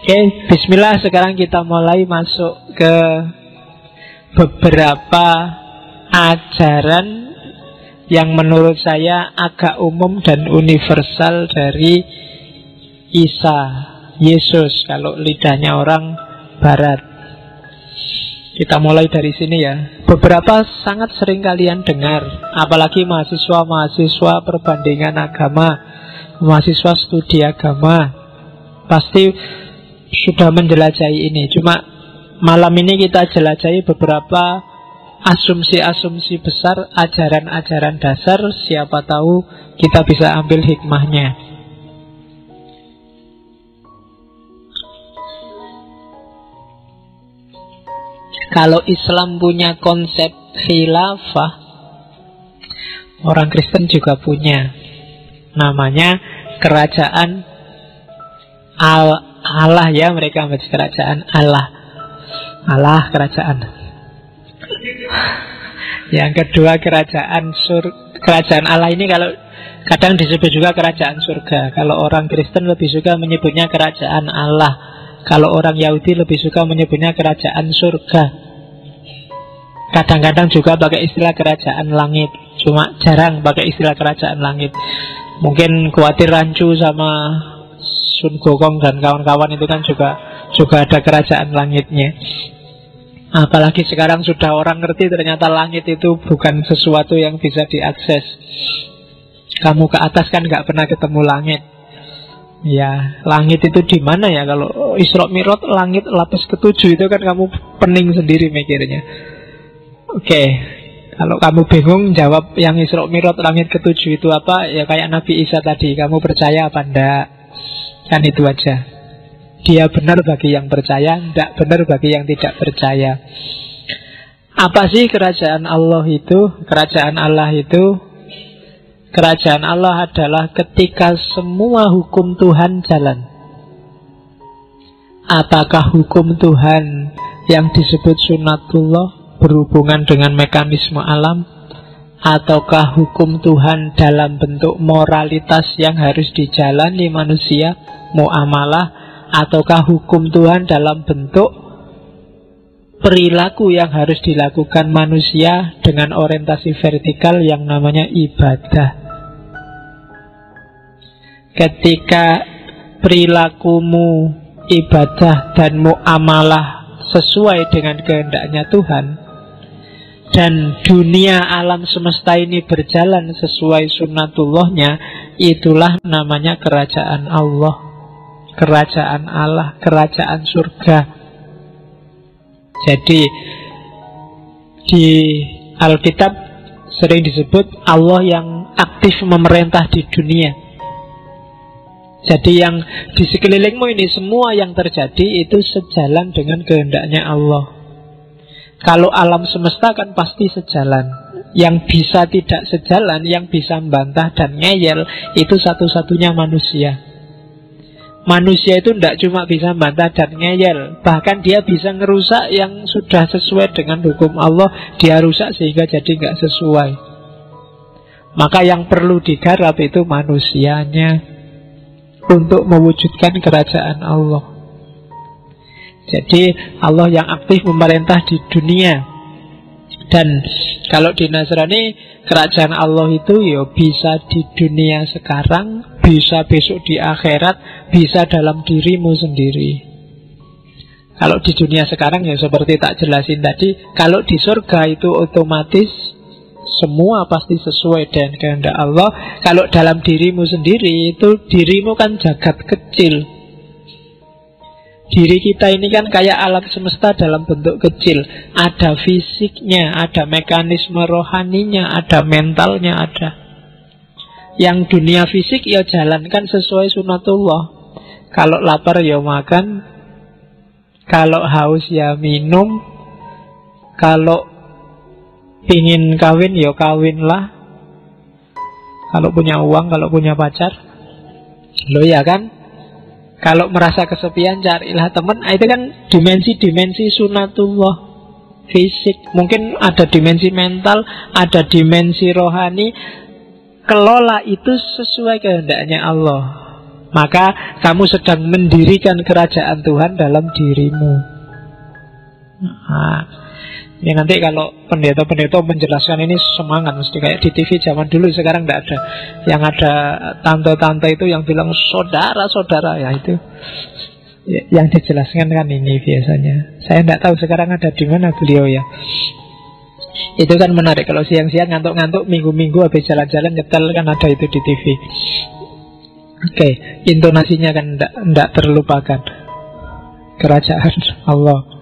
Oke, bismillah, sekarang kita mulai masuk ke beberapa ajaran yang menurut saya agak umum dan universal dari Isa, Yesus, kalau lidahnya orang Barat. Kita mulai dari sini ya. Beberapa sangat sering kalian dengar, apalagi mahasiswa-mahasiswa perbandingan agama, mahasiswa studi agama, pasti sudah menjelajahi ini. Cuma malam ini kita jelajahi beberapa asumsi-asumsi besar, ajaran-ajaran dasar. Siapa tahu kita bisa ambil hikmahnya. Kalau Islam punya konsep khilafah, orang Kristen juga punya. Namanya kerajaan Allah ya, mereka baca kerajaan Allah. Allah kerajaan. Yang kedua kerajaan Allah ini kalau kadang disebut juga kerajaan surga. Kalau orang Kristen lebih suka menyebutnya kerajaan Allah. Kalau orang Yahudi lebih suka menyebutnya kerajaan surga. Kadang-kadang juga pakai istilah kerajaan langit, cuma jarang pakai istilah kerajaan langit. Mungkin khawatir rancu sama Sun Gokong dan kawan-kawan itu kan juga ada kerajaan langitnya. Apalagi sekarang sudah orang ngerti ternyata langit itu bukan sesuatu yang bisa diakses. Kamu ke atas kan nggak pernah ketemu langit. Ya, langit itu di mana ya? Kalau Isra Mi'raj langit lapis ketujuh itu kan kamu pening sendiri mikirnya. Oke, kalau kamu bingung jawab yang Isra Mi'raj langit ketujuh itu apa, ya kayak Nabi Isa tadi, kamu percaya apa enggak? Kan itu aja. Dia benar bagi yang percaya, tidak benar bagi yang tidak percaya. Apa sih kerajaan Allah itu? Kerajaan Allah itu, kerajaan Allah adalah ketika semua hukum Tuhan jalan. Apakah hukum Tuhan yang disebut sunatullah berhubungan dengan mekanisme alam, ataukah hukum Tuhan dalam bentuk moralitas yang harus dijalani manusia, muamalah, ataukah hukum Tuhan dalam bentuk perilaku yang harus dilakukan manusia dengan orientasi vertikal yang namanya ibadah. Ketika perilakumu ibadah dan muamalah sesuai dengan kehendaknya Tuhan, dan dunia alam semesta ini berjalan sesuai sunnatullahnya, itulah namanya kerajaan Allah, kerajaan Allah, kerajaan surga. Jadi di Alkitab sering disebut Allah yang aktif memerintah di dunia. Jadi yang di sekelilingmu ini semua yang terjadi itu sejalan dengan kehendaknya Allah. Kalau alam semesta kan pasti sejalan. Yang bisa tidak sejalan, yang bisa membantah dan ngeyel, itu satu-satunya manusia. Manusia itu tidak cuma bisa membantah dan ngeyel, bahkan dia bisa ngerusak yang sudah sesuai dengan hukum Allah. Dia rusak sehingga jadi nggak sesuai. Maka yang perlu digarap itu manusianya untuk mewujudkan kerajaan Allah. Jadi Allah yang aktif memerintah di dunia. Dan kalau di Nasrani, kerajaan Allah itu ya bisa di dunia sekarang, bisa besok di akhirat, bisa dalam dirimu sendiri. Kalau di dunia sekarang ya seperti tak jelasin tadi. Kalau di surga itu otomatis semua pasti sesuai dengan kehendak Allah. Kalau dalam dirimu sendiri, itu dirimu kan jagat kecil. Diri kita ini kan kayak alam semesta dalam bentuk kecil. Ada fisiknya, ada mekanisme rohaninya, ada mentalnya, ada. Yang dunia fisik ya jalankan sesuai sunatullah. Kalau lapar ya makan, kalau haus ya minum, kalau pingin kawin ya kawinlah, kalau punya uang, kalau punya pacar. Loh ya kan? Kalau merasa kesepian, carilah teman. Itu kan dimensi-dimensi sunatullah fisik. Mungkin ada dimensi mental, ada dimensi rohani. Kelola itu sesuai kehendaknya Allah. maka kamu sedang mendirikan kerajaan Tuhan dalam dirimu. Nah, ini nanti kalau pendeta-pendeta menjelaskan ini semangat, mesti kayak di TV zaman dulu, sekarang tidak ada. Yang ada tante-tante itu yang bilang saudara-saudara, ya itu yang dijelaskan kan ini biasanya. Saya tidak tahu sekarang ada di mana beliau ya. Itu kan menarik, kalau siang-siang ngantuk-ngantuk, minggu-minggu habis jalan-jalan nyetel kan ada itu di TV. Oke, intonasinya kan tidak terlupakan. Kerajaan Allah.